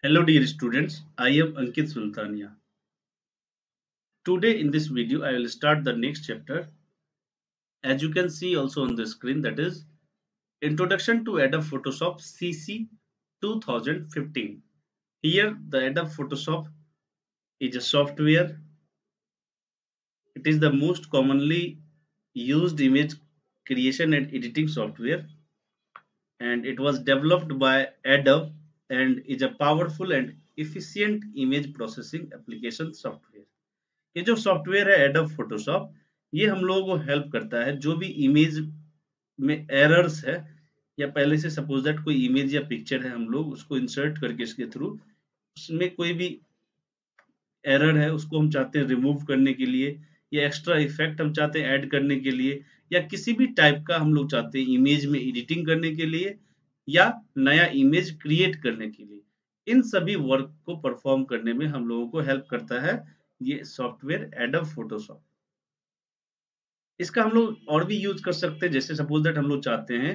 Hello dear students, I am Ankit Sultania. Today in this video I will start the next chapter. As you can see also on the screen, that is Introduction to Adobe Photoshop CC 2015. Here the Adobe Photoshop is a software. It is the most commonly used image creation and editing software, and it was developed by Adobe and is a powerful and efficient image processing application software. ये जो software है adobe Photoshop, ये हम लोगों को help करता है जो भी इमेज में एरर्स है, या पहले से सपोज दैट कोई इमेज या पिक्चर है, हम लोग उसको इंसर्ट करके इसके थ्रू उसमें कोई भी एरर है उसको हम चाहते हैं रिमूव करने के लिए, या एक्स्ट्रा इफेक्ट हम चाहते हैं ऐड करने के लिए, या किसी भी टाइप का हम लोग चाहते हैं इमेज में एडिटिंग करने के लिए, या नया इमेज क्रिएट करने के लिए, इन सभी वर्क को परफॉर्म करने में हम लोगों को हेल्प करता है ये सॉफ्टवेयर एडोब फोटोशॉप। इसका हम लोग और भी यूज कर सकते हैं, जैसे सपोज दैट हम लोग चाहते हैं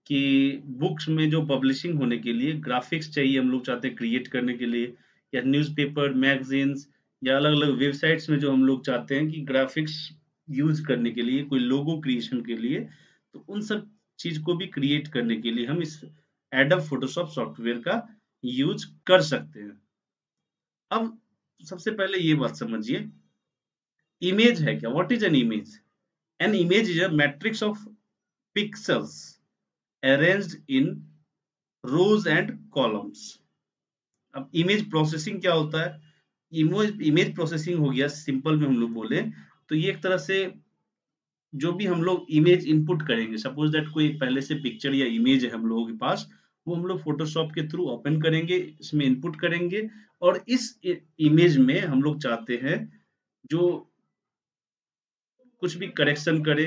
कि बुक्स में जो पब्लिशिंग होने के लिए ग्राफिक्स चाहिए, हम लोग चाहते हैं क्रिएट करने के लिए, या न्यूज़पेपर मैगजीन्स या अलग अलग वेबसाइट्स में जो हम लोग चाहते हैं कि ग्राफिक्स यूज करने के लिए, कोई लोगो क्रिएशन के लिए, तो उन सब चीज को भी क्रिएट करने के लिए हम इस एडोब फोटोशॉप सॉफ्टवेयर का यूज कर सकते हैं। अब सबसे पहले ये बात समझिए, इमेज है क्या, what is an image? An image is a matrix of pixels arranged in rows and columns. अब इमेज प्रोसेसिंग क्या होता है? इमेज प्रोसेसिंग हो गया, सिंपल में हम लोग बोले तो ये एक तरह से जो भी हम लोग इमेज इनपुट करेंगे, सपोज दैट कोई पहले से पिक्चर या इमेज है हम लोगों के पास, वो हम लोग फोटोशॉप के थ्रू ओपन करेंगे, इसमें इनपुट करेंगे, और इस इमेज में हम लोग चाहते हैं जो कुछ भी करेक्शन करे,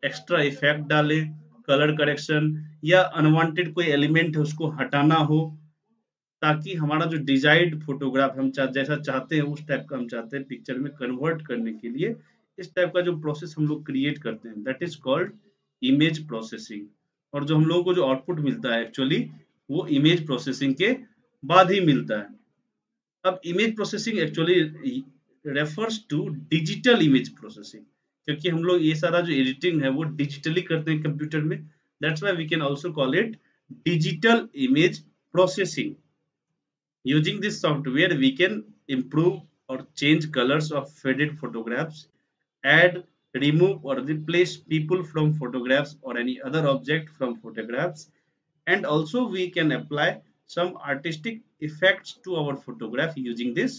एक्स्ट्रा इफेक्ट डाले, कलर करेक्शन, या अनवांटेड कोई एलिमेंट है उसको हटाना हो, ताकि हमारा जो डिजायर्ड फोटोग्राफ हम जैसा चाहते हैं उस टाइप का हम चाहते हैं पिक्चर में कन्वर्ट करने के लिए, इस टाइप का जो प्रोसेस हम लोग क्रिएट करते हैं that is called image processing. और जो हम लोगों को जो आउटपुट मिलता है एक्चुअली वो इमेज प्रोसेसिंग के बाद ही मिलता है। अब image processing actually refers to digital image processing, क्योंकि हम लोग ये सारा जो एडिटिंग है वो डिजिटली करते हैं कंप्यूटर में, that's why we can also call it digital image processing. Using this software we can improve or change colors of faded photographs, add, remove or replace people from photographs or any other object from photographs, and also we can apply some artistic effects to our photograph using this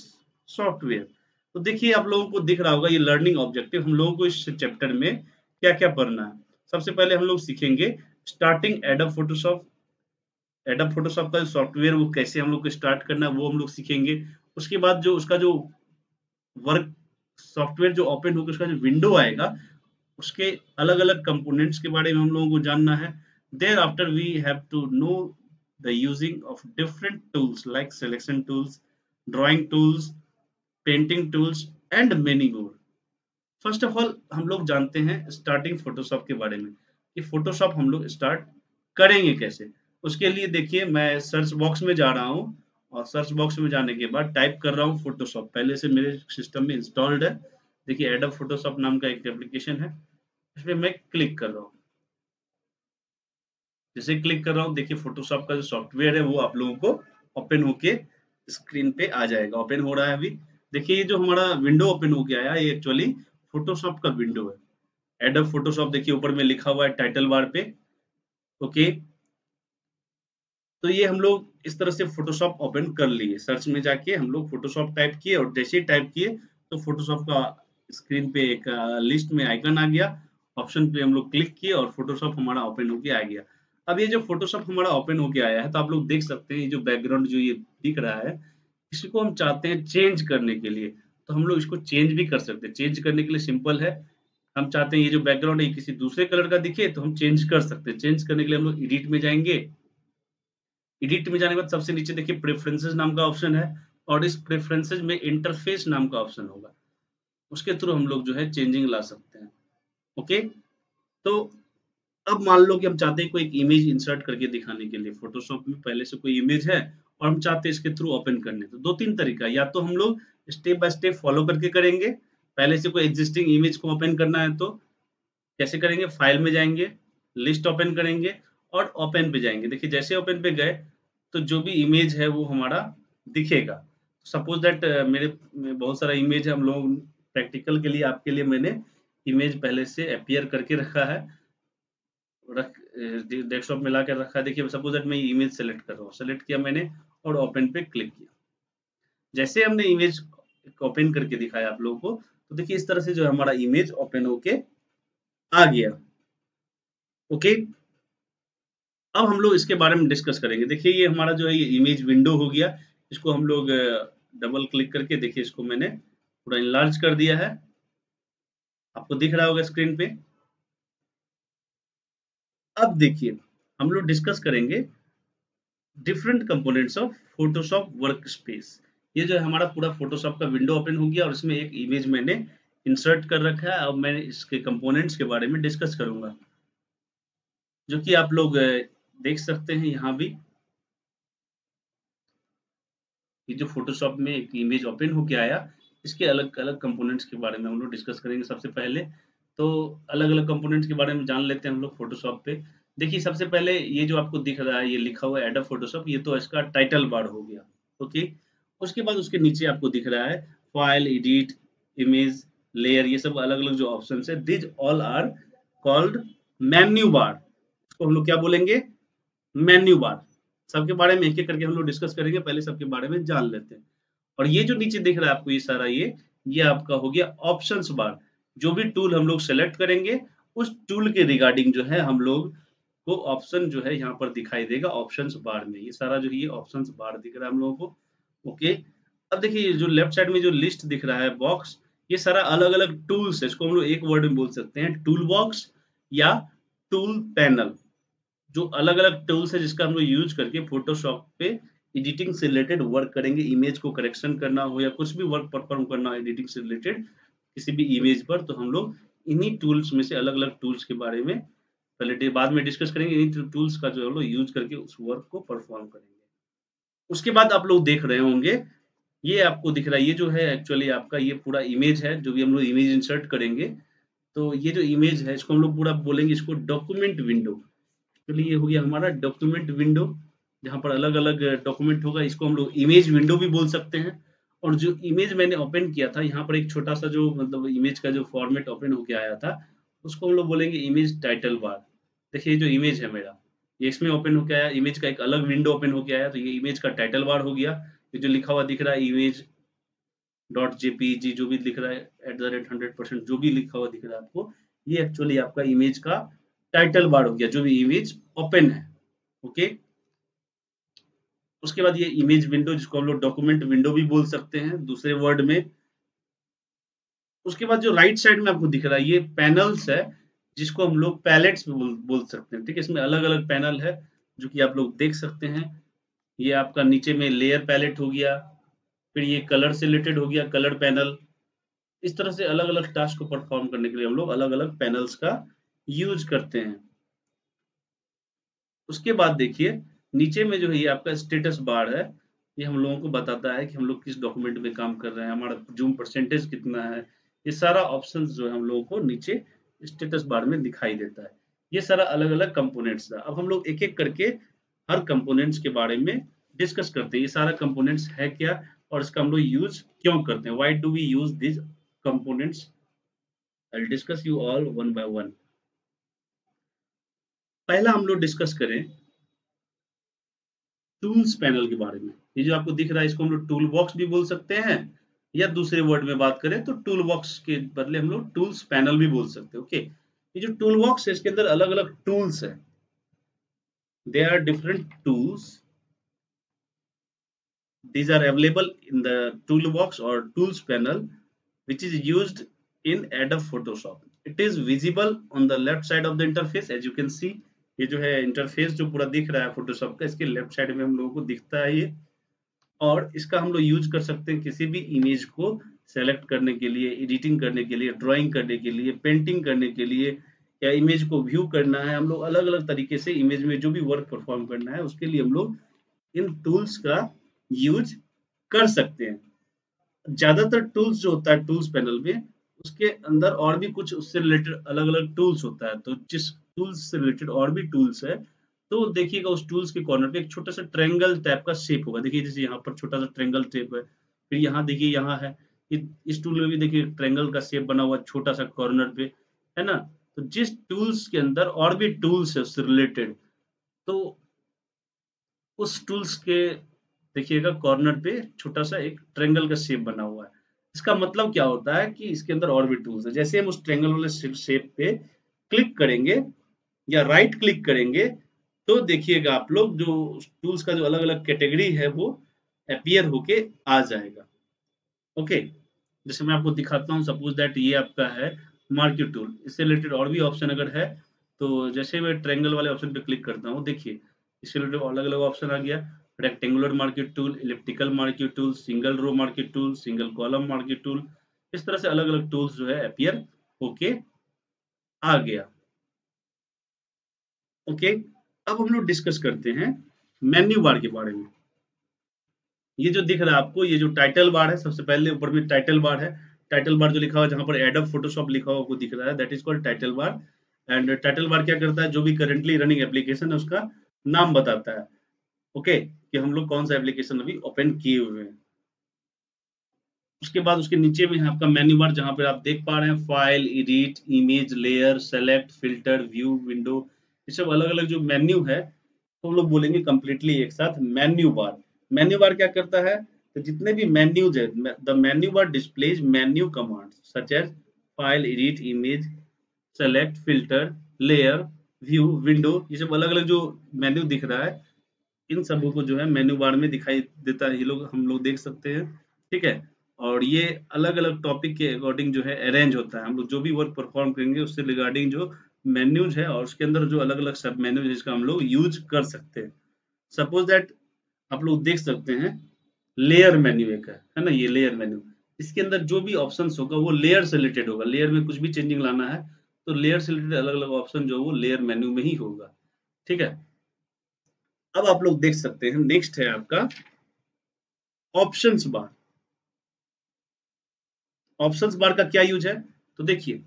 software। तो देखिए आप लोगों को दिख रहा होगा ये learning objective हम लोगों को इस चैप्टर में क्या क्या पढ़ना है। सबसे पहले हम लोग सीखेंगे starting adobe Photoshop, adobe Photoshop का जो सॉफ्टवेयर वो कैसे हम लोग को स्टार्ट करना है वो हम लोग सीखेंगे। उसके बाद जो उसका जो वर्क सॉफ्टवेयर जो ओपन होकर उसका जो विंडो आएगा उसके अलग अलग कंपोनेंट्स के बारे में हम लोगों को जानना है। Thereafter we have to know the using of different tools like selection tools, drawing tools, painting tools and many more. First of all हम लोग जानते हैं स्टार्टिंग फोटोशॉप के बारे में कि फोटोशॉप हम लोग स्टार्ट करेंगे कैसे। उसके लिए देखिए मैं सर्च बॉक्स में जा रहा हूँ, और सर्च बॉक्स में जाने के बाद टाइप कर रहा हूँ फोटोशॉप, पहले से मेरे सिस्टम में इंस्टॉल्ड है। देखिए एडोब फोटोशॉप नाम का एक एप्लीकेशन है, इसमें मैं क्लिक कर रहा हूँ। जैसे क्लिक कर रहा हूँ देखिए फोटोशॉप का जो सॉफ्टवेयर है वो आप लोगों को ओपन होके स्क्रीन पे आ जाएगा। ओपन हो रहा है अभी। देखिए ये जो हमारा विंडो ओपन हो गया है ये एक्चुअली फोटोशॉप का विंडो है। एडोब फोटोशॉप देखिए ऊपर में लिखा हुआ है टाइटल बार पे। ओके, तो ये हम लोग इस तरह से फोटोशॉप ओपन कर लिए। सर्च में जाके हम लोग फोटोशॉप टाइप किए, और जैसे ही टाइप किए तो फोटोशॉप का स्क्रीन पे एक लिस्ट में आइकन आ गया। ऑप्शन पे हम लोग क्लिक किए और फोटोशॉप हमारा ओपन होके आ गया। अब ये जो फोटोशॉप हमारा ओपन होके आया है तो आप लोग देख सकते हैं ये जो बैकग्राउंड जो ये दिख रहा है, इसको हम चाहते हैं चेंज करने के लिए, तो हम लोग इसको चेंज भी कर सकते हैं। चेंज करने के लिए सिंपल है, हम चाहते हैं ये जो बैकग्राउंड है ये किसी दूसरे कलर का दिखे तो हम चेंज कर सकते हैं। चेंज करने के लिए हम लोग एडिट में जाएंगे। एडिट में जाने के बाद सबसे नीचे देखिए प्रेफरेंसेस नाम का ऑप्शन है, और इस प्रेफरेंसेस में इंटरफेस नाम का ऑप्शन होगा, उसके थ्रू हम लोग जो है चेंजिंग ला सकते हैं। ओके, तो अब मान लो कि हम चाहते हैं कोई एक इमेज इंसर्ट करके दिखाने के लिए, फोटोशॉप में पहले से कोई इमेज है और हम चाहते हैं इसके थ्रू ओपन करने। तो दो तीन तरीका, या तो हम लोग स्टेप बाय स्टेप फॉलो करके करेंगे, पहले से कोई एग्जिस्टिंग इमेज को ओपन करना है तो कैसे करेंगे, फाइल में जाएंगे, लिस्ट ओपन करेंगे और ओपन पे जाएंगे। देखिए जैसे ओपन पे गए तो जो भी इमेज है वो हमारा दिखेगा। सपोज दैट मेरे में बहुत सारा इमेज है, हम लोग प्रैक्टिकल के लिए आपके लिए मैंने इमेज पहले से अपीयर करके रखा है, रख डेस्कटॉप में ला कर रखा है। देखिए सपोज दैट मैं इमेज सेलेक्ट कर रहा हूँ, सेलेक्ट किया मैंने और ओपन पे क्लिक किया। जैसे हमने इमेज ओपन करके दिखाया आप लोगों को, तो देखिए इस तरह से जो हमारा इमेज ओपन होके आ गया। ओके, अब हम लोग इसके बारे में डिस्कस करेंगे। देखिए ये हमारा जो है ये इमेज विंडो हो गया, इसको हम लोग डबल क्लिक करके देखिए इसको मैंने पूरा इनलार्ज कर दिया है, आपको दिख रहा होगा स्क्रीन पे। अब देखिए हम लोग डिस्कस करेंगे different components of Photoshop work space. ये जो है हमारा पूरा फोटोशॉप का विंडो ओपन हो गया और इसमें एक इमेज मैंने इंसर्ट कर रखा है। अब मैं इसके कंपोनेंट्स के बारे में डिस्कस करूंगा, जो कि आप लोग देख सकते हैं यहाँ भी। ये जो फोटोशॉप में एक इमेज ओपन होके आया, इसके अलग अलग कंपोनेंट्स के बारे में हम लोग डिस्कस करेंगे। सबसे पहले तो अलग अलग कंपोनेंट्स के बारे में जान लेते हैं हम लोग फोटोशॉप पे। देखिए सबसे पहले ये जो आपको दिख रहा है, ये लिखा हुआ है एडोब फोटोशॉप, ये तो इसका टाइटल बार हो गया। ओके, उसके बाद उसके नीचे आपको दिख रहा है फाइल, एडिट, इमेज, लेयर, ये सब अलग अलग जो ऑप्शन है, these all are called menu bar. इसको हम लोग क्या बोलेंगे, मेन्यू बार। सबके बारे में एक एक करके हम लोग डिस्कस करेंगे, पहले सबके बारे में जान लेते हैं। और ये जो नीचे दिख रहा है आपको ये सारा, ये आपका हो गया ऑप्शंस बार। जो भी टूल हम लोग सेलेक्ट करेंगे उस टूल के रिगार्डिंग जो है हम लोग को ऑप्शन जो है यहाँ पर दिखाई देगा ऑप्शंस बार में। ये सारा जो ये ऑप्शंस बार दिख रहा है हम लोगों को। ओके, अब देखिए जो लेफ्ट साइड में जो लिस्ट दिख रहा है बॉक्स, ये सारा अलग अलग टूल्स है। इसको हम लोग एक वर्ड में बोल सकते हैं टूल बॉक्स या टूल पैनल। जो अलग अलग टूल्स है जिसका हम लोग यूज करके फोटोशॉप पे एडिटिंग से रिलेटेड वर्क करेंगे, इमेज को करेक्शन करना हो या कुछ भी वर्क परफॉर्म करना हो एडिटिंग से रिलेटेड किसी भी इमेज पर, तो हम लोग इन्हीं टूल्स में से अलग अलग टूल्स के बारे में पहले बाद में डिस्कस करेंगे। इन्हीं टूल्स का जो हम लोग यूज करके उस वर्क को परफॉर्म करेंगे। उसके बाद आप लोग देख रहे होंगे ये आपको दिख रहा है, ये जो है एक्चुअली आपका ये पूरा इमेज है। जो भी हम लोग इमेज इंसर्ट करेंगे तो ये जो इमेज है इसको हम लोग पूरा बोलेंगे इसको डॉक्यूमेंट विंडो। चलिए ये हो गया हमारा डॉक्यूमेंट विंडो, जहाँ पर अलग अलग डॉक्यूमेंट होगा। इसको हम लोग इमेज विंडो भी बोल सकते हैं। और जो इमेज मैंने ओपन किया था यहाँ पर एक छोटा सा जो मतलब इमेज का जो फॉर्मेट ओपन होके आया था, उसको हम लोग बोलेंगे इमेज टाइटल बार। देखिए ये जो इमेज है मेरा, ये इसमें ओपन होके आया, इमेज का एक अलग विंडो ओपन होके आया, तो ये इमेज का टाइटल बार हो गया। ये जो लिखा हुआ दिख रहा है इमेज डॉट जेपीजी, जो भी लिख रहा है @100%, जो भी लिखा हुआ दिख रहा है आपको, ये एक्चुअली आपका इमेज का टाइटल बार हो गया जो भी इमेज ओपन है। ओके, उसके बाद ये इमेज विंडो जिसको हम लोग डॉक्यूमेंट विंडो भी बोल सकते हैं दूसरे वर्ड में। उसके बाद जो राइट साइड में आपको दिख रहा है ये पैनल्स है, जिसको हम लोग पैलेट्स भी बोल सकते हैं। ठीक है, इसमें अलग अलग पैनल है जो कि आप लोग देख सकते हैं। ये आपका नीचे में लेयर पैलेट हो गया, फिर ये कलर से रिलेटेड हो गया कलर पैनल। इस तरह से अलग अलग टास्क को परफॉर्म करने के लिए हम लोग अलग अलग पैनल्स का यूज करते हैं। उसके बाद देखिए नीचे में जो है ये आपका स्टेटस बार है, ये हम लोगों को बताता है कि हम लोग किस डॉक्यूमेंट में काम कर रहे हैं, हमारा जूम परसेंटेज कितना है। ये सारा ऑप्शंस जो है हम लोगों को नीचे स्टेटस बार में दिखाई देता है। ये सारा अलग अलग कंपोनेंट्स है। अब हम लोग एक एक करके हर कंपोनेंट्स के बारे में डिस्कस करते हैं। ये सारा कंपोनेंट्स है क्या और इसका हम लोग यूज क्यों करते हैं, why do we use this components. I will discuss you all one by one. पहला हम लोग डिस्कस करें टूल्स पैनल के बारे में। ये जो आपको दिख रहा है इसको हम लोग टूल बॉक्स भी बोल सकते हैं, या दूसरे वर्ड में बात करें तो टूल बॉक्स के बदले हम लोग टूल्स पैनल भी बोल सकते हैं। ओके, ये जो टूल बॉक्स है इसके अंदर अलग अलग टूल्स है। They are different tools, these are available in the toolbox or tools panel which is used in Adobe Photoshop. It is visible on the left side of the interface as you can see। ये जो है interface जो पूरा दिख रहा है Photoshop का, इसके लेफ्ट साइड में हम लोगों को दिखता है ये। और इसका हम लोग यूज कर सकते हैं किसी भी इमेज को सेलेक्ट करने के लिए, एडिटिंग करने के लिए, ड्राइंग करने के लिए, पेंटिंग करने के लिए, या इमेज को व्यू करना है। हम लोग अलग अलग तरीके से इमेज में जो भी वर्क परफॉर्म करना है उसके लिए हम लोग इन टूल्स का यूज कर सकते हैं। ज्यादातर टूल्स जो होता है टूल्स पैनल में, उसके अंदर और भी कुछ उससे रिलेटेड अलग अलग टूल्स होता है। तो जिस टूल्स से रिलेटेड और भी टूल्स है, तो देखिएगा उस टूल्स के कॉर्नर पे एक छोटा सा ट्रायंगल टाइप का शेप होगा। देखिए जैसे यहाँ पर छोटा सा ट्रायंगल शेप है, फिर यहाँ देखिए यहाँ है, इस टूल में भी देखिए ट्रायंगल का शेप बना हुआ है छोटा सा कॉर्नर पे, है ना। तो जिस टूल्स के अंदर और भी टूल्स है उससे रिलेटेड, तो उस टूल्स के देखिएगा कॉर्नर पे छोटा सा एक ट्रायंगल का शेप बना हुआ है। इसका मतलब क्या होता है कि इसके अंदर और भी टूल्स है। जैसे हम उस ट्रायंगल वाले शेप पे क्लिक करेंगे या राइट क्लिक करेंगे, तो देखिएगा आप लोग जो टूल्स का जो अलग अलग कैटेगरी है वो अपीयर होके आ जाएगा। ओके, जैसे मैं आपको दिखाता हूँ, सपोज दैट ये आपका है मार्क्यू टूल। इससे रिलेटेड और भी ऑप्शन अगर है, तो जैसे मैं ट्रायंगल वाले ऑप्शन पे क्लिक करता हूँ, देखिए इससे रिलेटेड अलग अलग ऑप्शन आ गया। Rectangular marquee tool, elliptical marquee tool, single row marquee tool, single column marquee tool. इस तरह से अलग अलग टूल्स जो है अपीयर होके आ गया। ओके, अब हम लोग डिस्कस करते हैं मेन्यू बार के बारे में। ये जो दिख रहा है आपको, ये जो टाइटल बार है, सबसे पहले ऊपर में टाइटल बार है। टाइटल बार जो लिखा हुआ है, जहां पर एडोब फोटोशॉप लिखा हुआ आपको दिख रहा है, that is called title bar. And title bar क्या करता है, जो भी करेंटली रनिंग एप्लीकेशन है उसका नाम बताता है। ओके, कि हम लोग कौन सा एप्लीकेशन अभी ओपन किए हुए हैं। उसके बाद उसके नीचे में है आपका मेन्यू बार, जहां पर आप देख पा रहे हैं file, edit, image, layer, select, filter, view, window. ये सब अलग अलग जो मेन्यू है, तो हम लोग बोलेंगे कंप्लीटली एक साथ मेन्यू बार। मेन्यू बार क्या करता है, तो जितने भी मेन्यूज है, the menu bar displays menu commands such as file, edit, image, select, filter, layer, view, window. ये सब अलग अलग जो मेन्यू दिख रहा है, इन सबों को जो है मेन्यू बार में दिखाई देता है। ये लोग हम लोग देख सकते हैं, ठीक है। और ये अलग अलग टॉपिक के अकॉर्डिंग जो है अरेंज होता है। हम लोग जो भी वर्क परफॉर्म करेंगे उससे रिगार्डिंग जो मेन्यूज है और उसके अंदर जो अलग अलग सब मेन्यूज है, इसका हम लोग यूज कर सकते हैं। सपोज दैट आप लोग देख सकते हैं लेयर मेन्यू एक है ना, ये लेयर मेन्यू। इसके अंदर जो भी ऑप्शंस होगा वो लेयर से रिलेटेड होगा। लेयर में कुछ भी चेंजिंग लाना है, तो लेयर से रिलेटेड अलग अलग ऑप्शन जो है वो लेयर मेन्यू में ही होगा, ठीक है। अब आप लोग देख सकते हैं, नेक्स्ट है आपका ऑप्शंस बार। ऑप्शंस बार का क्या यूज है, तो देखिए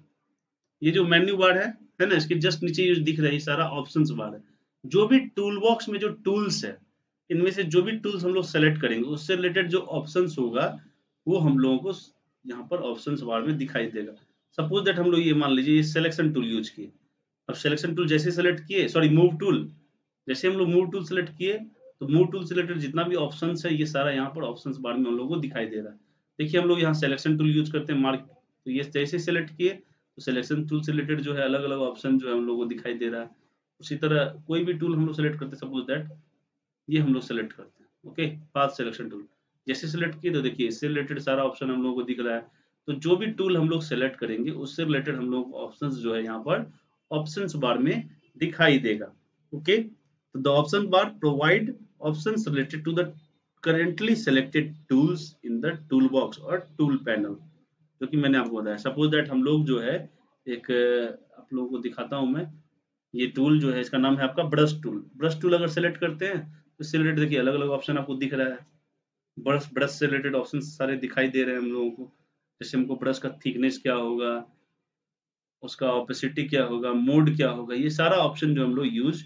ये जो मेन्यू बार है ना, इसके जस्ट नीचे ये दिख रहा है, ये सारा ऑप्शंस बार है। जो भी टूल बॉक्स में जो टूल्स है, इनमें से जो भी टूल्स हम लोग सेलेक्ट करेंगे उससे रिलेटेड जो ऑप्शंस होगा, वो हम लोगों को यहाँ पर ऑप्शंस बार में दिखाई देगा। सपोज दैट हम लोग ये मान लीजिए ये सिलेक्शन टूल यूज किए। अब सिलेक्शन टूल जैसे सेलेक्ट किए, सॉरी मूव टूल, जैसे हम लोग मूव टूल सेलेक्ट किए, तो मूव टूल से रिलेटेड जितना भी ऑप्शंस है, ये सारा यहाँ पर ऑप्शंस बार में हम लोग को दिखाई दे रहा है। देखिए हम लोग यहाँ सिलेक्शन टूल यूज करते हैं मार्क, तो ये जैसे सेलेक्ट किए, तो सिलेक्शन टूल से रिलेटेड जो है अलग अलग ऑप्शन जो है हम लोग को दिखाई दे रहा है। उसी तरह कोई भी टूल हम लोग सेलेक्ट करते हैं, सपोज दैट ये हम लोग सेलेक्ट करते हैं, ओके, पाथ सिलेक्शन टूल। जैसे सेलेक्ट किए तो देखिए इससे रिलेटेड सारा ऑप्शन हम लोग को दिख रहा है। तो जो भी टूल हम लोग सेलेक्ट करेंगे उससे रिलेटेड हम लोग ऑप्शंस जो है यहाँ पर ऑप्शंस बार में दिखाई देगा। ओके, तो the option bar provide options related to the currently selected tools in the toolbox और tool panel, जो कि मैंने आपको बताया। सपोज दैट हम लोग जो है एक आप लोगों को दिखाता हूं मैं, ये टूल जो है इसका नाम है आपका ब्रश टूल। ब्रश टूल अगर सेलेक्ट करते हैं तो इससे रिलेटेड देखिए अलग अलग ऑप्शन आपको दिख रहा है। ब्रश ब्रश से रिलेटेड ऑप्शन सारे दिखाई दे रहे हैं हम लोगों को। जैसे हमको ब्रश का थिकनेस क्या होगा, उसका ऑपेसिटी क्या होगा, मोड क्या होगा, ये सारा ऑप्शन जो हम लोग यूज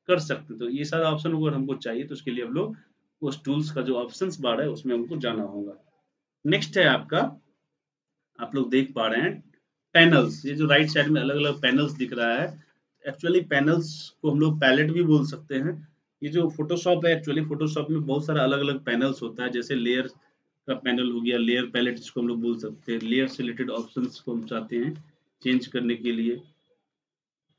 कर सकते हैं। तो ये सारा ऑप्शन अगर हमको चाहिए तो उसके लिए हम लोग उस टूल्स का जो ऑप्शंस बार है उसमें हमको जाना होगा। नेक्स्ट है आपका, आप लोग देख पा रहे हैं पैनल्स। ये जो राइट साइड में अलग अलग पैनल्स दिख रहा है, एक्चुअली पैनल्स को हम लोग पैलेट भी बोल सकते हैं। ये जो फोटोशॉप है, एक्चुअली फोटोशॉप में बहुत सारा अलग अलग पैनल्स होता है। जैसे लेयर का पैनल हो गया, लेयर पैलेट जिसको हम लोग बोल सकते हैं। लेयर से रिलेटेड ऑप्शंस को हम चाहते हैं चेंज करने के लिए।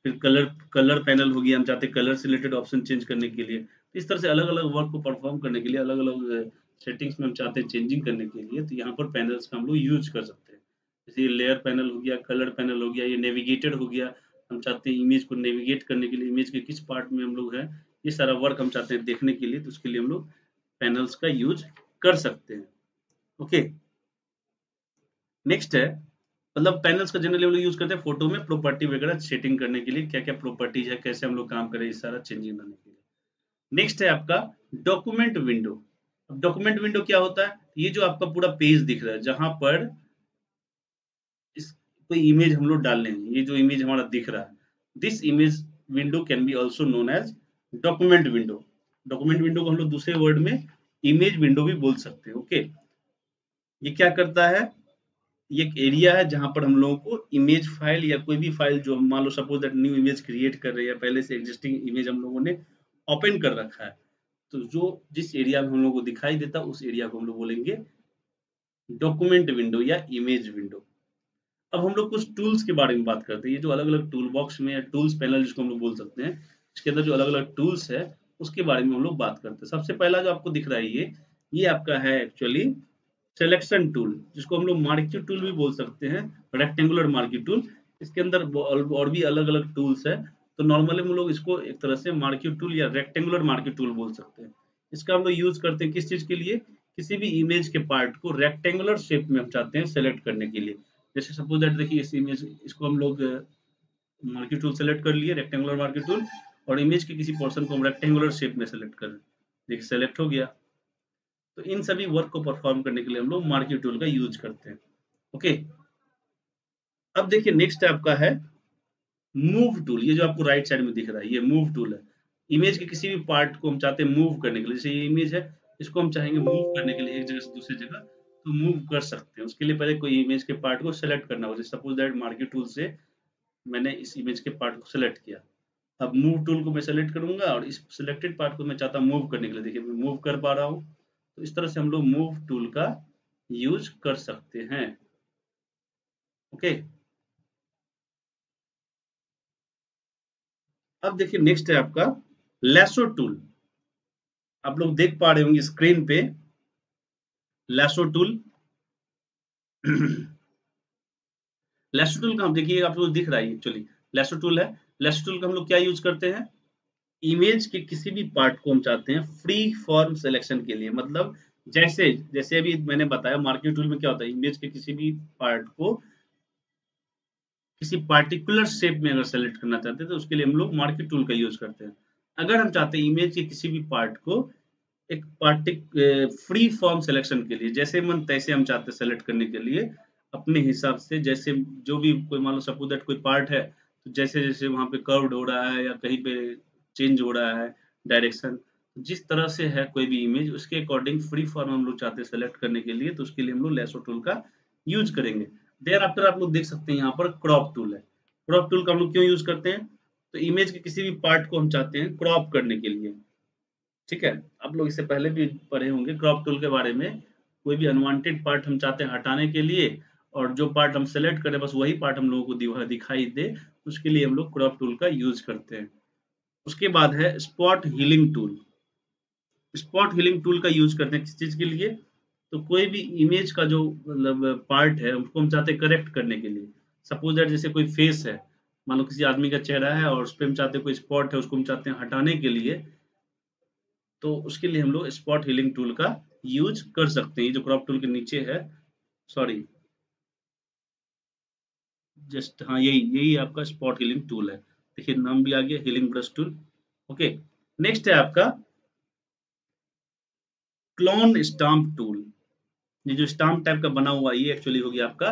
फिर कलर कलर पैनल हो गया, हम चाहते हैं कलर से रिलेटेड ऑप्शन चेंज करने के लिए। तो इस तरह से अलग अलग वर्क को परफॉर्म करने के लिए अलग अलग सेटिंग्स में हम चाहते हैं चेंजिंग करने के लिए, तो यहाँ पर पैनल्स का हम लोग यूज कर सकते हैं। जैसे ये लेयर पैनल हो गया, कलर पैनल हो गया, ये नेविगेटेड हो गया। हम चाहते हैं इमेज को नेविगेट करने के लिए, इमेज के किस पार्ट में हम लोग है, ये सारा वर्क हम चाहते हैं देखने के लिए, तो उसके लिए हम लोग पैनल्स का यूज कर सकते हैं। ओके, नेक्स्ट है, मतलब पैनल्स का जनरली हम लोग यूज करते हैं फोटो में प्रॉपर्टी वगैरह सेटिंग करने के लिए, क्या क्या प्रॉपर्टीज है, कैसे हम लोग काम करें, इस सारा चेंजिंग करने के लिए। नेक्स्ट है आपका डॉक्यूमेंट विंडो। अब डॉक्यूमेंट विंडो क्या होता है? ये जो आपका पूरा पेज दिख रहा है जहां पर इस कोई इमेज हम लोग डाल लेंगे, ये जो इमेज हमारा दिख रहा है, this image window can be also known as document window. Document window को हम लोग दूसरे वर्ड में इमेज विंडो भी बोल सकते हैं। ओके, ये क्या करता है? ये एक एरिया है जहां पर हम लोगों को इमेज फाइल या कोई भी फाइल जो मान लो suppose that new image create कर रहे हैं या पहले से एग्जिस्टिंग इमेज हम लोगों ने ओपन कर रखा है, तो जो जिस एरिया में हम लोगों को दिखाई देता है उस एरिया को हम लोग बोलेंगे डॉक्यूमेंट विंडो या इमेज विंडो। अब हम लोग कुछ टूल्स के बारे में बात करते हैं। ये जो अलग अलग टूल बॉक्स में या टूल्स पैनल जिसको हम लोग बोल सकते हैं, इसके अंदर जो अलग अलग टूल्स है उसके बारे में हम लोग बात करते हैं। सबसे पहला जो आपको दिख रहा है ये आपका है एक्चुअली सिलेक्शन टूल, जिसको हम लोग मार्की टूल भी बोल सकते हैं, रेक्टेंगुलर मार्की टूल। इसके अंदर और भी अलग अलग टूल्स है, तो नॉर्मली हम लोग इसको एक तरह से मार्की टूल या रेक्टेंगुलर मार्की टूल बोल सकते हैं। इसका हम लोग यूज करते हैं किस चीज के लिए? किसी भी इमेज के पार्ट को रेक्टेंगुलर शेप में हम चाहते हैं सेलेक्ट करने के लिए। जैसे सपोज दैट देखिए इस इमेज इसको हम लोग मार्की टूल सेलेक्ट कर लिए, रेक्टेंगुलर मार्की टूल, और इमेज के किसी पोर्शन को हम रेक्टेंगुलर शेप में सेलेक्ट कर, देखिए सेलेक्ट हो गया। तो इन सभी वर्क को परफॉर्म करने के लिए हम लोग मार्की टूल का यूज करते हैं। ओके, अब देखिए नेक्स्ट आपका है मूव टूल। ये जो आपको राइट साइड में दिख रहा है ये मूव टूल है। इमेज के किसी भी पार्ट को हम चाहते हैं मूव करने के लिए, जैसे ये इमेज है, इसको हम चाहेंगे मूव करने के लिए एक जगह से दूसरी जगह, तो मूव कर सकते हैं। उसके लिए पहले कोई इमेज के पार्ट को सेलेक्ट करना होगा। जैसे सपोज दैट मार्की टूल से मैंने इस इमेज के पार्ट को सेलेक्ट किया, अब मूव टूल को मैं सेलेक्ट करूंगा और इस सिलेक्टेड पार्ट को मैं चाहता हूँ मूव करने के लिए, देखिए मैं मूव कर पा रहा हूँ। तो इस तरह से हम लोग मूव टूल का यूज कर सकते हैं। ओके, अब देखिए नेक्स्ट है आपका लैसो टूल। आप लोग देख पा रहे होंगे स्क्रीन पे लैसो टूल। लैसो टूल का हम देखिए आप लोग दिख रहा है एक्चुअली लैसो टूल है। लैसो टूल का हम लोग क्या यूज करते हैं? इमेज के किसी भी पार्ट को हम चाहते हैं फ्री फॉर्म सिलेक्शन के लिए, मतलब जैसे जैसे अभी मैंने बताया मार्की टूल में क्या होता है, इमेज के किसी भी पार्ट को किसी पार्टिकुलर शेप में अगर सेलेक्ट करना चाहते हैं तो उसके लिए हम लोग मार्की टूल का यूज करते हैं। अगर हम चाहते हैं इमेज के किसी भी पार्ट को एक पार्टिक फ्री फॉर्म सिलेक्शन के लिए, जैसे मन तैसे हम चाहते हैं सेलेक्ट करने के लिए अपने हिसाब से, जैसे जो भी कोई मान लो सपोज दैट कोई पार्ट है तो जैसे जैसे वहां पे कर्व्ड हो रहा है या कहीं पे चेंज हो रहा है डायरेक्शन, जिस तरह से है कोई भी इमेज उसके अकॉर्डिंग फ्री फॉर्म हम लोग चाहते हैं सेलेक्ट करने के लिए, तो उसके लिए हम लोग लेसो टूल का यूज करेंगे। देयर आफ्टर आप लोग देख सकते हैं यहाँ पर क्रॉप टूल है। क्रॉप टूल का हम लोग क्यों यूज करते हैं? तो इमेज के किसी भी पार्ट को हम चाहते हैं क्रॉप करने के लिए। ठीक है, आप लोग इससे पहले भी पढ़े होंगे क्रॉप टूल के बारे में। कोई भी अनवांटेड पार्ट हम चाहते हैं हटाने के लिए, और जो पार्ट हम सेलेक्ट करें बस वही पार्ट हम लोगों को दिखाई दे, उसके लिए हम लोग क्रॉप टूल का यूज करते हैं। उसके बाद है spot healing tool. Spot healing tool का यूज करते हैं किस चीज के लिए? तो कोई भी इमेज का जो मतलब पार्ट है उसको हम चाहते हैं करेक्ट करने के लिए। सपोज दैट जैसे कोई फेस है, मान लो किसी आदमी का चेहरा है और उस पर हम चाहते हैं कोई स्पॉट है उसको हम चाहते हैं हटाने के लिए, तो उसके लिए हम लोग स्पॉट हीलिंग टूल का यूज कर सकते हैं। ये जो क्रॉप टूल के नीचे है, सॉरी जस्ट हाँ यही यही आपका स्पॉट हीलिंग टूल है। देखिए नाम भी आ गया healing brush tool. Okay, next है आपका क्लोन स्टाम्प टूल। ये जो स्टाम्प टाइप का बना हुआ है ये एक्चुअली हो गया आपका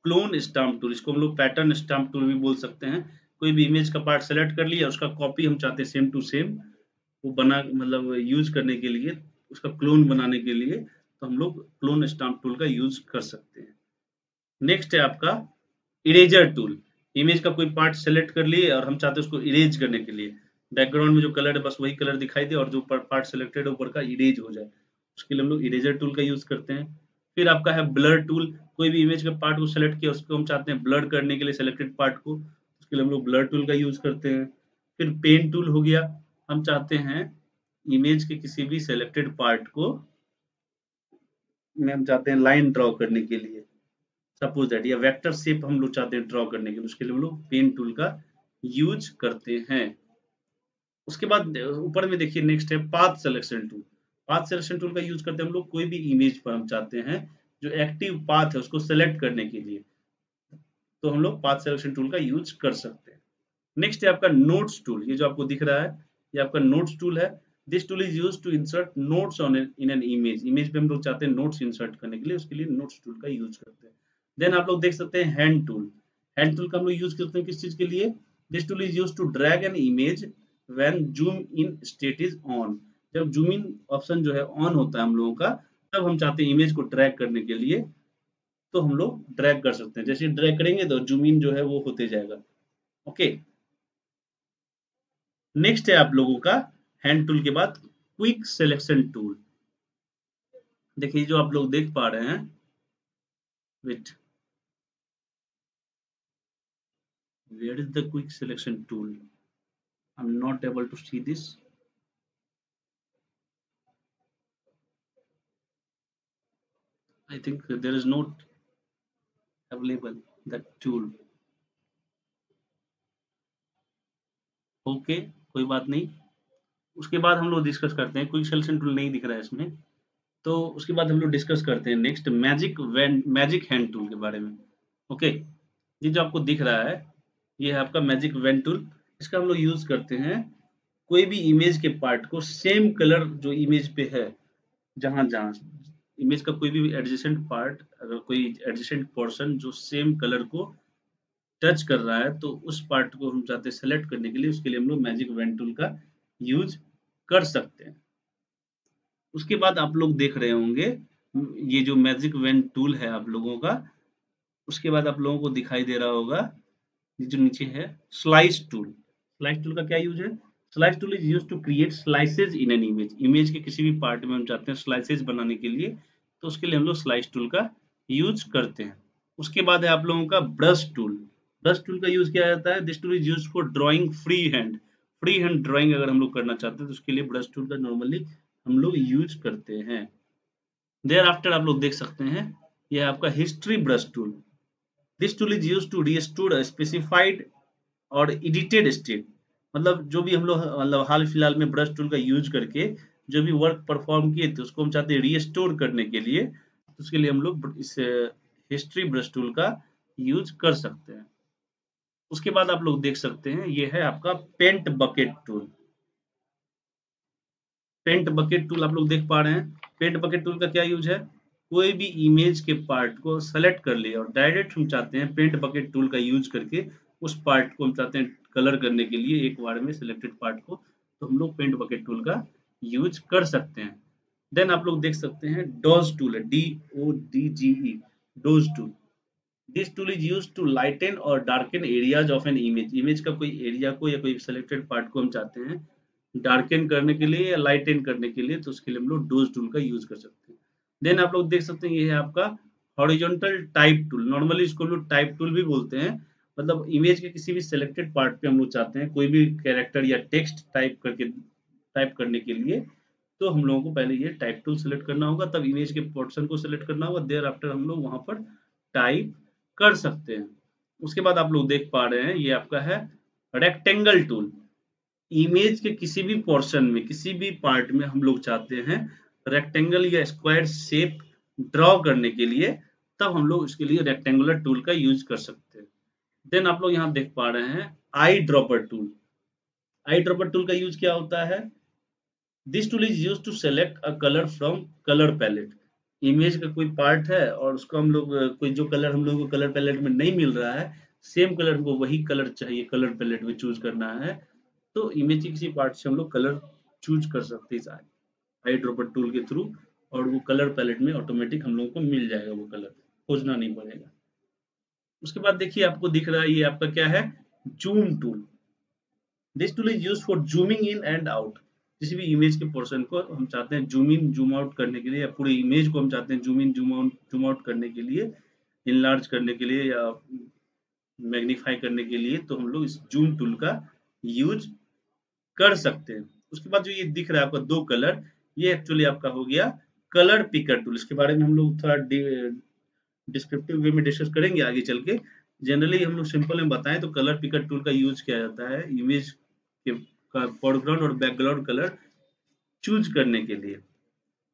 क्लोन स्टाम्प टूल। इसको हम लोग पैटर्न स्टाम्प टूल भी बोल सकते हैं। कोई भी इमेज का पार्ट सेलेक्ट कर लिया उसका कॉपी हम चाहते हैं सेम टू सेम वो बना मतलब यूज करने के लिए, उसका क्लोन बनाने के लिए, तो हम लोग क्लोन स्टाम्प टूल का यूज कर सकते हैं। नेक्स्ट है आपका इरेजर टूल। इमेज का कोई पार्ट सेलेक्ट कर लिए और हम चाहते हैं उसको इरेज करने के लिए, बैकग्राउंड में जो कलर है बस वही कलर दिखाई दे और जो पार्ट सेलेक्टेड है ऊपर का इरेज हो जाए, उसके लिए हम लोग इरेजर टूल का यूज करते हैं। फिर आपका है ब्लर टूल। कोई भी इमेज के पार्ट को सेलेक्ट किया उसको हम चाहते हैं ब्लर करने के लिए सेलेक्टेड पार्ट को, उसके लिए हम लोग ब्लर टूल का यूज करते हैं। फिर पेन टूल हो गया, हम चाहते हैं इमेज के किसी भी सेलेक्टेड पार्ट को में हम चाहते हैं लाइन ड्रॉ करने के लिए, सपोज दैट या वेक्टर शेप हम लोग चाहते हैं ड्रॉ करने के लिए, उसके लिए हम लोग पेन टूल का यूज करते हैं। उसके बाद ऊपर में देखिए नेक्स्ट है path selection tool. Path selection tool का यूज करते हैं हम लोग कोई भी इमेज पर हम चाहते हैं जो एक्टिव पाथ है उसको सेलेक्ट करने के लिए, तो हम लोग पाथ सिलेक्शन टूल का यूज कर सकते हैं। नेक्स्ट है आपका नोट्स टूल। ये जो आपको दिख रहा है ये आपका नोट्स टूल है। This tool is use to insert notes on in an image, image पे हम लोग चाहते हैं नोट्स इंसर्ट करने के लिए, उसके लिए नोट्स टूल का यूज करते हैं। देन आप लोग देख सकते हैं हैंड टूल, हैंड टूल का हम लोग यूज करते हैं किस चीज के लिए, this tool is use to drag an image when zoom in state is on, जब जूम इन ऑप्शन जो है ऑन होता है हम लोगों का, तब हम चाहते हैं इमेज को ड्रैग करने के लिए, तो हम लोग ड्रैग कर सकते हैं, जैसे ड्रैग करेंगे तो जूम इन जो है वो होते जाएगा। ओके, नेक्स्ट है आप लोगों का हैंड टूल के बाद क्विक सिलेक्शन टूल। देखिए जो आप लोग देख पा रहे हैं, with where is the quick selection tool, I am not able to see this, I think there is not available that tool. Okay, कोई बात नहीं, उसके बाद हम लोग डिस्कस करते हैं, क्विक सिलेक्शन टूल नहीं दिख रहा है इसमें, तो उसके बाद हम लोग डिस्कस करते हैं नेक्स्ट मैजिक हैंड टूल के बारे में। ओके, ये जो आपको दिख रहा है ये है आपका मैजिक वेन टूल, इसका हम लोग यूज करते हैं कोई भी इमेज के पार्ट को सेम कलर जो इमेज पे है, जहां जहां इमेज का कोई भी एडजेसेंट पार्ट, अगर कोई एडजेसेंट पोर्शन जो सेम कलर को टच कर रहा है, तो उस पार्ट को हम चाहते हैं सेलेक्ट करने के लिए, उसके लिए हम लोग मैजिक वेन टूल का यूज कर सकते हैं। उसके बाद आप लोग देख रहे होंगे ये जो मैजिक वेन टूल है आप लोगों का, उसके बाद आप लोगों को दिखाई दे रहा होगा ये जो नीचे है स्लाइस टूल। स्लाइस टूल का क्या यूज है, slice tool is use to create slices in an image, image के किसी भी पार्ट में हम चाहते हैं स्लाइसेज बनाने के लिए, तो उसके लिए हम लोग स्लाइस टूल का यूज करते हैं। उसके बाद है आप लोगों का ब्रश टूल। ब्रश टूल का यूज किया जाता है, this tool is use for drawing free hand drawing अगर हम लोग करना चाहते हैं तो उसके लिए ब्रश टूल का नॉर्मली हम लोग यूज करते हैं। देयर आफ्टर आप लोग देख सकते हैं ये है आपका history brush tool, this tool is use to restore specified और एडिटेड स्टेट, मतलब जो भी हम लोग मतलब हाल फिलहाल में ब्रश टूल का यूज करके जो भी वर्क परफॉर्म किए थे उसको हम चाहते हैं रीस्टोर करने के लिए, तो उसके लिए हम लोग इस हिस्ट्री ब्रश टूल का यूज कर सकते हैं। उसके बाद आप लोग देख सकते हैं ये है आपका paint bucket tool. Paint bucket tool आप लोग देख पा रहे हैं, पेंट बकेट टूल का क्या यूज है, कोई भी इमेज के पार्ट को सेलेक्ट कर लिया और डायरेक्ट हम चाहते हैं पेंट बकेट टूल का यूज करके उस पार्ट को हम चाहते हैं कलर करने के लिए एक बार में सिलेक्टेड पार्ट को, तो हम लोग पेंट बकेट टूल का यूज कर सकते हैं। देन आप लोग देख सकते हैं डॉज टूल है, DODGE, dodge tool, this tool is use to lighten और darken areas of an image, image का कोई एरिया को या कोई सिलेक्टेड पार्ट को हम चाहते हैं डार्कन करने के लिए या लाइटन करने के लिए, तो उसके लिए हम लोग डोज टूल का यूज कर सकते हैं। देन आप लोग देख सकते हैं ये है आपका हॉरिजॉन्टल टाइप टूल, नॉर्मली इसको हम लोग टाइप टूल भी बोलते हैं, मतलब इमेज के किसी भी सिलेक्टेड पार्ट पे हम लोग चाहते हैं कोई भी कैरेक्टर या टेक्स्ट टाइप करने के लिए, तो हम लोगों को पहले ये टाइप टूल सेलेक्ट करना होगा, तब इमेज के पोर्शन को सिलेक्ट करना होगा, देयर आफ्टर हम लोग वहां पर टाइप कर सकते हैं। उसके बाद आप लोग देख पा रहे हैं ये आपका है रेक्टेंगल टूल, इमेज के किसी भी पोर्शन में किसी भी पार्ट में हम लोग चाहते हैं रेक्टेंगल या स्क्वायर शेप ड्रॉ करने के लिए, तब हम लोग इसके लिए रेक्टेंगुलर टूल का यूज कर सकते हैं। देन आप लोग यहाँ देख पा रहे हैं eye dropper tool. Eye dropper tool का यूज क्या होता है, this tool is use to select a colour from colour palette, image का कोई पार्ट है और उसको हम लोग कोई जो कलर हम लोग को कलर पैलेट में नहीं मिल रहा है, सेम कलर हमको वही कलर चाहिए कलर पैलेट में चूज करना है, तो इमेज के किसी पार्ट से हम लोग कलर चूज कर सकते हैं इस आई ड्रॉपर टूल के थ्रू, और वो कलर पैलेट में ऑटोमेटिक हम लोगों को मिल जाएगा, वो कलर खोजना नहीं पड़ेगा। उसके बाद देखिए आपको दिख रहा है ये आपका क्या है, zoom tool, this tool is use for zooming in and out, किसी भी इमेज के पोर्शन को हम चाहते हैं जूम इन जूम आउट करने के लिए, या पूरी इमेज को हम चाहते हैं जूम इन जूम आउट करने के लिए, इनलार्ज करने के लिए या मैग्नीफाई करने के लिए, तो हम लोग इस जूम टूल का यूज कर सकते हैं। उसके बाद जो ये दिख रहा है आपका दो कलर, ये एक्चुअली आपका हो गया कलर पिकर टूल, इसके बारे में हम लोग थोड़ा डिस्क्रिप्टिव वे में डिस्कस करेंगे आगे चल के। जनरली हम लोग सिंपल में बताएं तो कलर पिकर टूल का यूज किया जाता है इमेज के का फोरग्राउंड और बैकग्राउंड कलर चूज करने के लिए।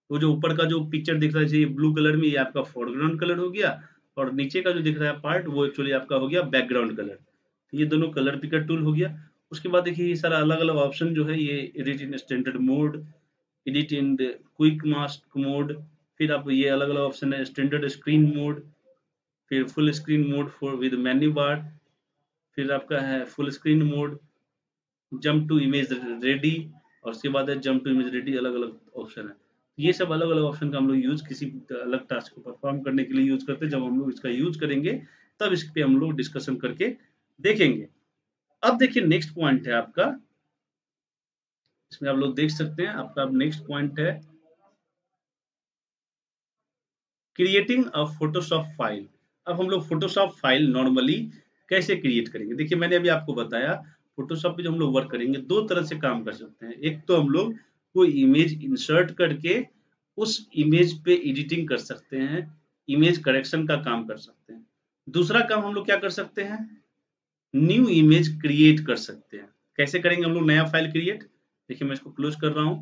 वो जो ऊपर का जो पिक्चर दिख रहा है ये ब्लू कलर में, ये आपका फोरग्राउंड कलर हो गया, और नीचे का जो दिख रहा है पार्ट वो एक्चुअली आपका हो गया बैकग्राउंड कलर, तो ये दोनों कलर पिकर टूल हो गया। उसके बाद देखिए ये सारा अलग अलग ऑप्शन जो है, ये edit in standard mode, edit in quick mask mode, फिर आप ये अलग अलग ऑप्शन है, स्टैंडर्ड स्क्रीन मोड, फिर full screen mode for with menu bar, फिर आपका है full screen mode, jump to image ready, और उसके बाद है जंप टू इमेज रेडी, अलग अलग ऑप्शन है। ये सब अलग अलग ऑप्शन का हम लोग यूज किसी अलग टास्क को परफॉर्म करने के लिए यूज करते हैं। जब हम लोग इसका यूज करेंगे तब इस पे हम लोग डिस्कशन करके देखेंगे। अब देखिए नेक्स्ट पॉइंट है आपका, इसमें आप लोग देख सकते हैं, आपका अब नेक्स्ट पॉइंट है क्रिएटिंग अ फोटोशॉप फाइल। अब हम लोग फोटोशॉप फाइल नॉर्मली कैसे क्रिएट करेंगे, देखिए मैंने अभी आपको बताया फोटोशॉप पे जो हम लोग वर्क करेंगे दो तरह से काम कर सकते हैं। एक तो हम लोग कोई इमेज इंसर्ट करके उस इमेज पे एडिटिंग कर सकते हैं, इमेज करेक्शन का काम कर सकते हैं। दूसरा काम हम लोग क्या कर सकते हैं, न्यू इमेज क्रिएट कर सकते हैं। कैसे करेंगे हम लोग नया फाइल क्रिएट, देखिए मैं इसको क्लोज कर रहा हूं,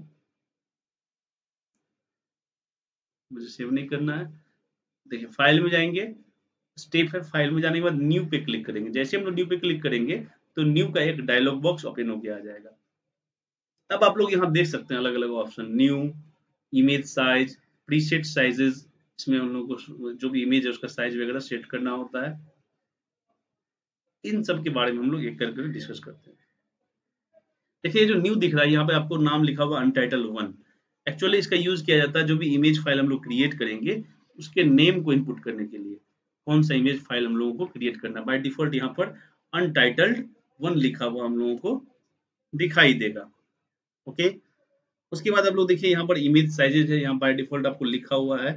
मुझे सेव नहीं करना है। देखिए फाइल में जाएंगे, स्टेप है फाइल में जाने के बाद न्यू पे क्लिक करेंगे। जैसे हम लोग न्यू पे क्लिक करेंगे तो न्यू का एक डायलॉग बॉक्स ओपन होके आ जाएगा। अब आप लोग यहाँ देख सकते हैं अलग अलग option, new, image size, preset sizes, इसमें हम लोग को जो भी इमेज है उसका साइज वगैरह सेट करना होता है। इन सब के बारे में हम लोग एक करके डिस्कस करते हैं। देखिए जो न्यू दिख रहा है यहाँ पे आपको नाम लिखा हुआ अनटाइटल वन, एक्चुअली इसका यूज किया जाता है जो भी इमेज फाइल हम लोग क्रिएट करेंगे उसके नेम को इनपुट करने के लिए। कौन सा इमेज फाइल हम लोगों को क्रिएट करना है, बाय डिफॉल्ट यहाँ पर अनटाइटल्ड वन लिखा हुआ हम लोगों को दिखाई देगा। ओके, उसके बाद आप लोग देखिए यहाँ पर इमेज साइजेज है, यहाँ बाय डिफॉल्ट आपको लिखा हुआ है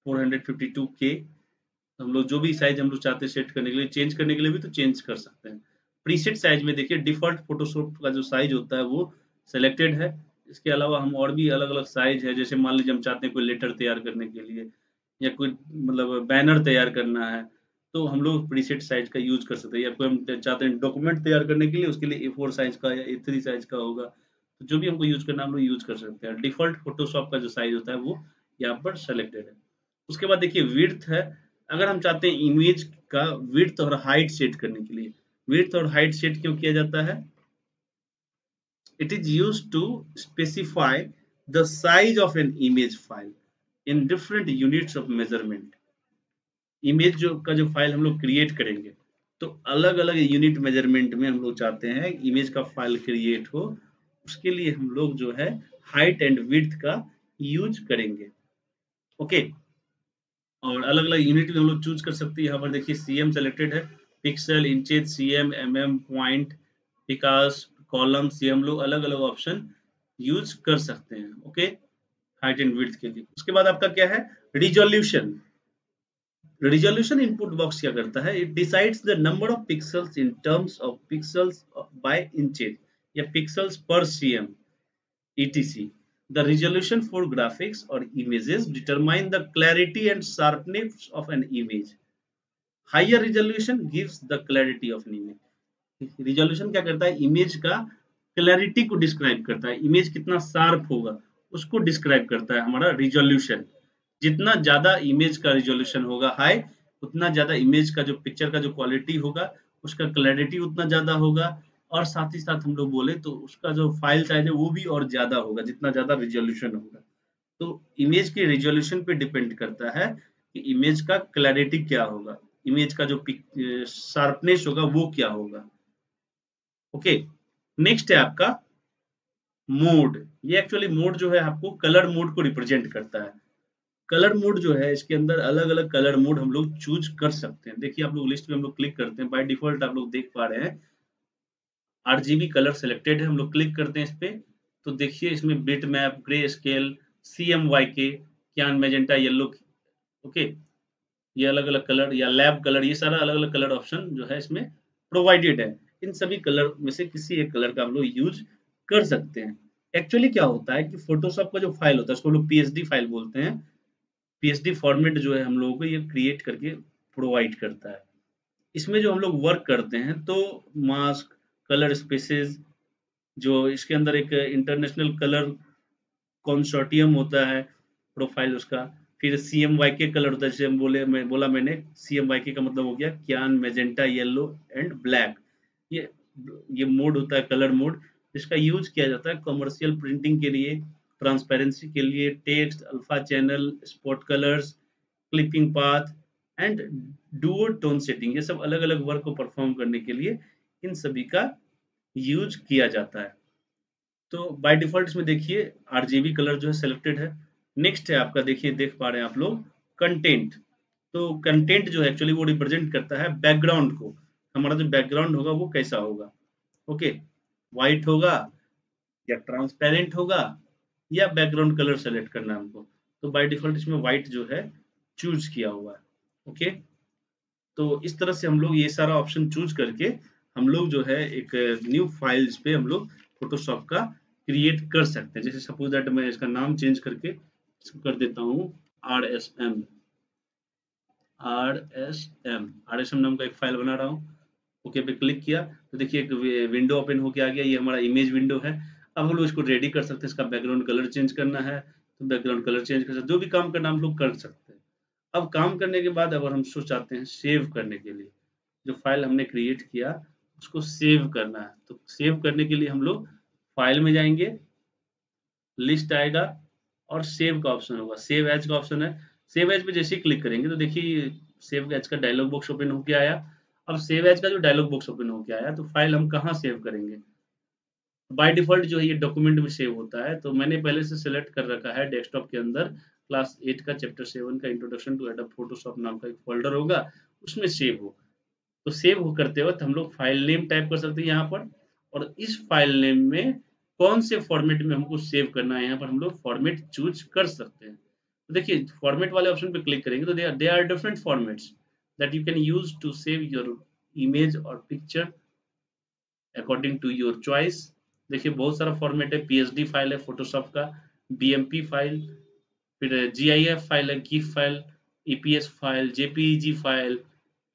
452K। हम लोग जो भी साइज हम लोग चाहते हैं सेट करने के लिए, चेंज करने के लिए भी तो चेंज कर सकते हैं। प्रीसेट साइज में देखिए डिफॉल्ट फोटोशॉप का जो साइज होता है वो सिलेक्टेड है। इसके अलावा हम और भी अलग अलग साइज है, जैसे मान लीजिए हम चाहते हैं कोई लेटर तैयार करने के लिए या कोई मतलब बैनर तैयार करना है तो हम लोग प्रीसेट साइज का यूज कर सकते हैं। या कोई हम चाहते हैं डॉक्यूमेंट तैयार करने के लिए, उसके लिए A4 साइज का या A3 साइज का होगा, तो जो भी हमको यूज करना है हम लोग यूज कर सकते हैं। डिफॉल्ट फोटोशॉप का जो साइज होता है वो यहाँ पर सेलेक्टेड है। उसके बाद देखिए विड्थ है, अगर हम चाहते हैं इमेज का विड्थ और हाइट सेट करने के लिए, विड्थ और हाइट सेट क्यों किया जाता है, it is used to specify the size of an image file in different units of measurement। Image जो का जो फाइल हम लोग क्रिएट करेंगे तो अलग अलग यूनिट मेजरमेंट में हम लोग चाहते हैं इमेज का फाइल क्रिएट हो, उसके लिए हम लोग जो है हाइट एंड विड्थ का यूज करेंगे। ओके, और अलग अलग यूनिट में हम लोग चूज कर सकते हैं। यहाँ पर देखिए सीएम सेलेक्टेड है, pixel, inches, CM, MM, point, पिकास, कॉलम्स, ये हम लोग अलग अलग ऑप्शन यूज कर सकते हैं। ओके, हाइट एंड विड्थ के लिए। उसके बाद आपका क्या है, रिजोल्यूशन। रिजोल्यूशन इनपुट बॉक्स क्या करता है, it decides the number of pixels in terms of pixels by inches या pixels per CM etc। The resolution for graphics or images determine the clarity and sharpness of an image। Higher resolution gives the clarity of an image। Resolution क्या करता है, image का clarity को describe करता है, image कितना sharp होगा उसको डिस्क्राइब करता है हमारा रिजोल्यूशन। जितना ज्यादा इमेज का रिजोल्यूशन होगा हाई, उतना ज्यादा इमेज का जो पिक्चर का जो क्वालिटी होगा उसका क्लैरिटी उतना ज्यादा होगा, और साथ ही साथ हम लोग बोले तो उसका जो फाइल साइज है वो भी और ज्यादा होगा जितना ज्यादा रिजोल्यूशन होगा। तो इमेज के रिजोल्यूशन पे डिपेंड करता है कि इमेज का क्लैरिटी क्या होगा, इमेज का जो शार्पनेस होगा वो क्या होगा। ओके, नेक्स्ट है आपका मोड। ये एक्चुअली मोड जो है आपको कलर मोड को रिप्रेजेंट करता है। कलर मोड जो है इसके अंदर अलग अलग कलर मोड हम लोग चूज कर सकते हैं। देखिए आप लोग लिस्ट में हम लोग क्लिक करते हैं, बाय डिफॉल्ट आप लोग देख पा रहे हैं RGB कलर सेलेक्टेड है। हम लोग क्लिक करते हैं इस पे तो देखिए इसमें bit map, grey scale, CMYK, क्यान, मैजेंटा, येलो। ओके, ये अलग अलग कलर या लैब कलर, ये सारा अलग अलग कलर ऑप्शन जो है इसमें प्रोवाइडेड है। इन सभी कलर में से किसी एक कलर का हम लोग यूज कर सकते हैं। एक्चुअली क्या होता है कि फोटोशॉप का जो फाइल होता है उसको लोग PSD फाइल बोलते हैं। PSD फॉर्मेट जो है हम लोगों को ये क्रिएट करके प्रोवाइड करता है। इसमें जो हम लोग वर्क करते हैं तो मास्क, कलर स्पेसेस, जो इसके अंदर एक इंटरनेशनल कलर कंसोर्टियम होता है प्रोफाइल उसका, फिर CMYK कलर होता है, जैसे हम मैंने CMYK का मतलब हो गया क्यान, मैजेंटा, येलो एंड ब्लैक। ये ये मोड होता है कलर मोड, जिसका यूज किया जाता है कमर्शियल प्रिंटिंग के लिए, ट्रांसपेरेंसी के लिए, text, alpha channel, spot colours, clipping path and Duo tone setting. ये सब अलग अलग वर्क को परफॉर्म करने के लिए इन सभी का यूज किया जाता है। तो बाय डिफॉल्ट इसमें देखिए आरजीबी कलर जो है सिलेक्टेड है। नेक्स्ट है आपका, देखिए देख पा रहे हैं आप लोग, कंटेंट। तो कंटेंट जो है एक्चुअली वो रिप्रेजेंट करता है बैकग्राउंड को। हमारा जो बैकग्राउंड होगा वो कैसा होगा, ओके, व्हाइट होगा या ट्रांसपेरेंट होगा, या बैकग्राउंड कलर सेलेक्ट करना है हमको। तो बाय डिफॉल्ट इसमें व्हाइट जो है चूज किया हुआ है, ओके। तो इस तरह से हम लोग ये सारा ऑप्शन चूज करके हम लोग जो है एक न्यू फाइल्स पे हम लोग फोटोशॉप का क्रिएट कर सकते हैं। जैसे सपोज दैट मैं इसका नाम चेंज करके इसको कर देता हूँ RSM, RSM नाम का एक फाइल बना रहा हूँ। ओके पे क्लिक किया तो देखिए एक विंडो ओपन होके आ गया, ये हमारा इमेज विंडो है। अब हम लोग इसको रेडी कर सकते हैं, इसका बैकग्राउंड कलर चेंज करना है तो बैकग्राउंड कलर चेंज कर सकते हैं, जो भी काम करना हम लोग कर सकते हैं। अब काम करने के बाद अगर हम सोच चाहते हैं सेव करने के लिए, जो फाइल हमने क्रिएट किया उसको सेव करना है, तो सेव करने के लिए हम लोग फाइल में जाएंगे, लिस्ट आएगा और सेव का ऑप्शन होगा, सेव एज का ऑप्शन है। सेव एज पे जैसे ही क्लिक करेंगे तो देखिए सेव एज का डायलॉग बॉक्स ओपन होके आया। अब सेव एज का जो डायलॉग बॉक्स ओपन होके आया तो फाइल हम कहाँ सेव करेंगे। बाय डिफॉल्ट जो है ये डॉक्यूमेंट में सेव होता है, तो मैंने पहले से सेलेक्ट कर रखा है डेस्कटॉप के अंदर क्लास 8 का चैप्टर 7 का इंट्रोडक्शन टू एडोब फोटोशॉप नाम का एक फोल्डर होगा, उसमें सेव हो। तो सेव हो करते वक्त हम लोग फाइल नेम टाइप कर सकते हैं यहाँ पर, और इस फाइल नेम में कौन से फॉर्मेट में हमको सेव करना है यहाँ पर हम लोग फॉर्मेट चूज कर सकते हैं। तो देखिए फॉर्मेट वाले ऑप्शन पे क्लिक करेंगे तो they are different formats that you can use to save your image और picture according to your choice. देखिए बहुत सारा फॉर्मेट है, पीएसडी फाइल है फोटोशॉप का, बीएमपी फाइल, फिर जीआईएफ फाइल है, GIF file, EPS file, JPEG file,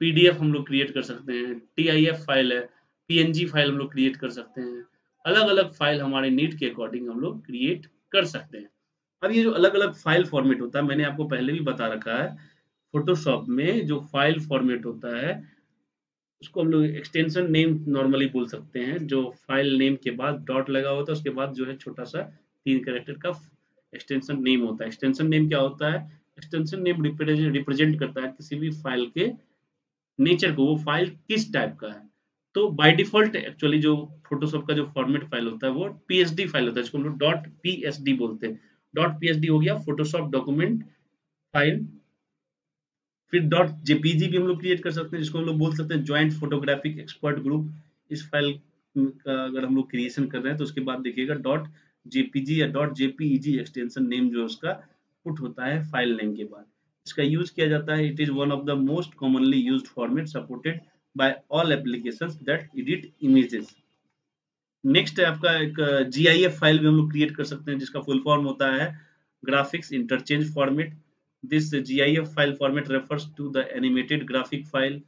PDF हम लोग क्रिएट कर सकते हैं, टीआईएफ फाइल है, पीएनजी फाइल हम लोग क्रिएट कर सकते हैं। अलग अलग फाइल हमारे नीड के अकॉर्डिंग हम लोग क्रिएट कर सकते हैं। अब ये जो अलग अलग फाइल फॉर्मेट होता है मैंने आपको पहले भी बता रखा है, फोटोशॉप में जो फाइल फॉर्मेट होता है उसको हम लोग एक्सटेंशन नेम नॉर्मली बोल सकते हैं। जो फाइल नेम के बाद डॉट लगा होता है उसके बाद जो है छोटा सा 3 कैरेक्टर का एक्सटेंशन नेम होता है। एक्सटेंशन नेम क्या होता है, एक्सटेंशन नेम रिप्रेजेंट करता है किसी भी फाइल के नेचर को, वो फाइल किस टाइप का है। तो बाय डिफॉल्ट एक्चुअली जो फोटोशॉप का जो फॉर्मेट फाइल होता है वो पीएसडी फाइल होता है, जिसको हम लोग डॉट पीएसडी बोलते हैं। डॉट पीएसडी हो गया फोटोशॉप डॉक्यूमेंट फाइल। फिर डॉट जेपीजी भी हम लोग क्रिएट कर सकते हैं, जिसको हम लोग बोल सकते हैं ज्वाइंट फोटोग्राफिक एक्सपर्ट ग्रुप। इस फाइल का अगर हम लोग क्रिएशन कर रहे हैं तो उसके बाद देखिएगा डॉट जेपीजी या डॉट जेपीईजी एक्सटेंशन नेम जो है उसका पुट होता है फाइल नेम के बाद। इसका यूज किया जाता है, it is one of the most commonly used format supported by all applications that edit images. Next है आपका एक GIF फाइल भी हम लोग क्रिएट कर सकते हैं, जिसका फुल फॉर्म होता है graphics interchange format. This GIF file format refers to the animated graphic file.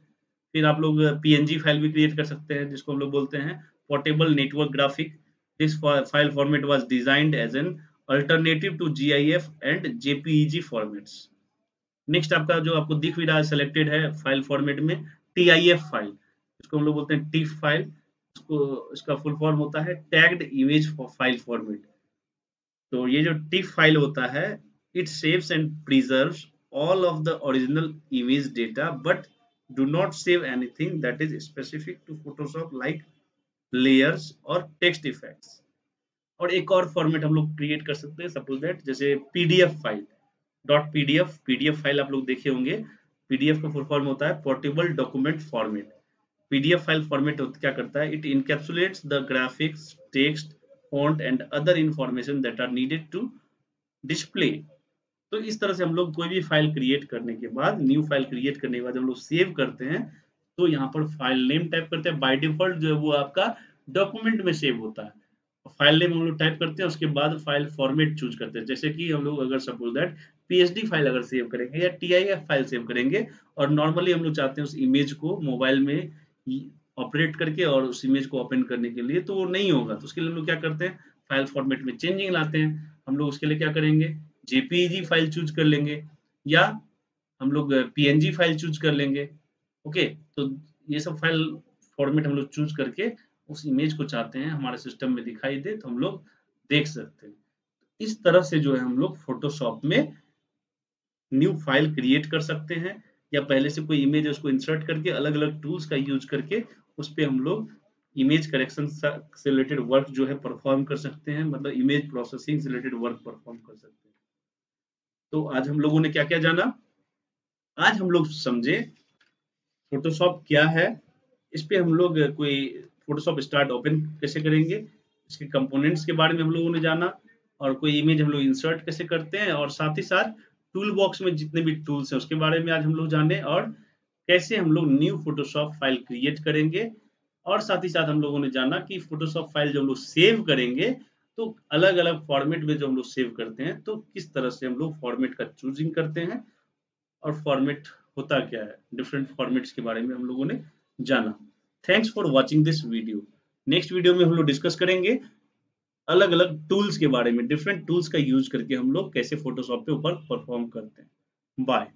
फिर आप लोग PNG फाइल भी क्रिएट कर सकते हैं, जिसको हम लोग बोलते हैं portable network graphic. This file format was designed as an alternative to GIF and JPEG formats. Next आपका जो आपको दिख भी रहा है सिलेक्टेड है फाइल फॉर्मेट में TIF फाइल, इसको हम लोग बोलते हैं टिफ फाइल। इसको इसका फुल फॉर्म होता है टैग्ड इमेज फाइल फॉर्मेट। तो ये जो टिफ फाइल होता है it saves and preserves all of the original image data but do not save anything that is specific to Photoshop like layers और टेक्स्ट इफेक्ट्स। और एक और फॉर्मेट हम लोग क्रिएट कर सकते हैं, सपोज दैट जैसे PDF file dot PDF file आप लोग देखे होंगे। पीडीएफ का फुल फॉर्म होता है portable document format. PDF file format क्या करता है, it encapsulates the graphics, text, font and other information that are needed to display. तो इस तरह से हम लोग कोई भी फाइल क्रिएट करने के बाद, न्यू फाइल क्रिएट करने के बाद हम लोग सेव करते हैं तो यहाँ पर फाइल नेम टाइप करते हैं। बाय डिफॉल्ट जो है वो आपका डॉक्यूमेंट में सेव होता है। फाइल नेम हम लोग टाइप करते हैं, उसके बाद फाइल फॉर्मेट चूज करते हैं। जैसे कि हम लोग अगर सपोज दैट पीएसडी फाइल अगर सेव करेंगे या टीआईएफ फाइल सेव करेंगे और नॉर्मली हम लोग चाहते हैं उस इमेज को मोबाइल में ऑपरेट करके और उस इमेज को ओपन करने के लिए, तो वो नहीं होगा। तो उसके लिए हम लोग क्या करते हैं, फाइल फॉर्मेट में चेंजिंग लाते हैं। हम लोग उसके लिए क्या करेंगे, जेपीईजी फाइल चूज कर लेंगे या हम लोग पीएनजी फाइल चूज कर लेंगे। ओके, तो ये सब फाइल फॉर्मेट हम लोग चूज करके उस इमेज को चाहते हैं हमारे सिस्टम में दिखाई दे तो हम लोग देख सकते हैं। इस तरह से जो है हम लोग फोटोशॉप में न्यू फाइल क्रिएट कर सकते हैं, या पहले से कोई इमेज है उसको इंसर्ट करके अलग अलग टूल्स का यूज करके उस पे हम लोग इमेज करेक्शन से रिलेटेड वर्क जो है परफॉर्म कर सकते हैं, मतलब इमेज प्रोसेसिंग से रिलेटेड वर्क परफॉर्म कर सकते हैं। तो आज हम लोगों ने क्या क्या जाना, आज हम लोग समझे फोटोशॉप क्या है, इस पे हम लोग कोई फोटोशॉप स्टार्ट ओपन कैसे करेंगे, इसके कंपोनेंट्स के बारे में हम लोगों ने जाना, और कोई इमेज हम लोग इंसर्ट कैसे करते हैं, और साथ ही साथ टूल बॉक्स में जितने भी टूल्स हैं उसके बारे में आज हम लोग जाने, और कैसे हम लोग न्यू फोटोशॉप फाइल क्रिएट करेंगे। और साथ ही साथ हम लोगों ने जाना कि फोटोशॉप फाइल जब हम लोग सेव करेंगे तो अलग अलग फॉर्मेट में जो हम लोग सेव करते हैं तो किस तरह से हम लोग फॉर्मेट का चूजिंग करते हैं, और फॉर्मेट होता क्या है, डिफरेंट फॉर्मेट्स के बारे में हम लोगों ने जाना। Thanks for watching this video. Next video में हम लोग डिस्कस करेंगे अलग अलग टूल्स के बारे में, डिफरेंट टूल्स का यूज करके हम लोग कैसे फोटोशॉप पे ऊपर परफॉर्म करते हैं। बाय।